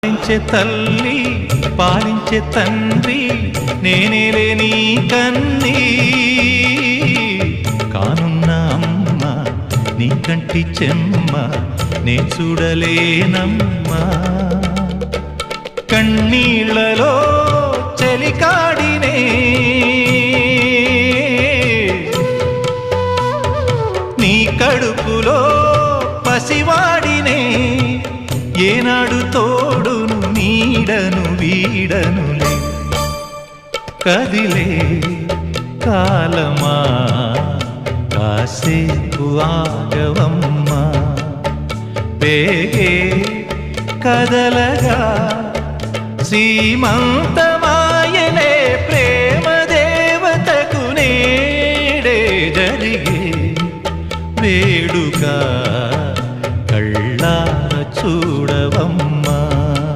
పాలించే తల్లి పాలించే తండ్రి నేనేలే నీ కన్నీ కానున్న అమ్మ నీ కంటి చెమ్మ నే చూడలేనమ్మా కన్నీళ్లలో చెలికాడినే నీ కడుపులో పసివాడినే ఏనాడు తోడును నీడను వీడనులే కదిలే కాలమా కాసేపు ఆగవమ్మా వేగే కదలగా సీమంతమా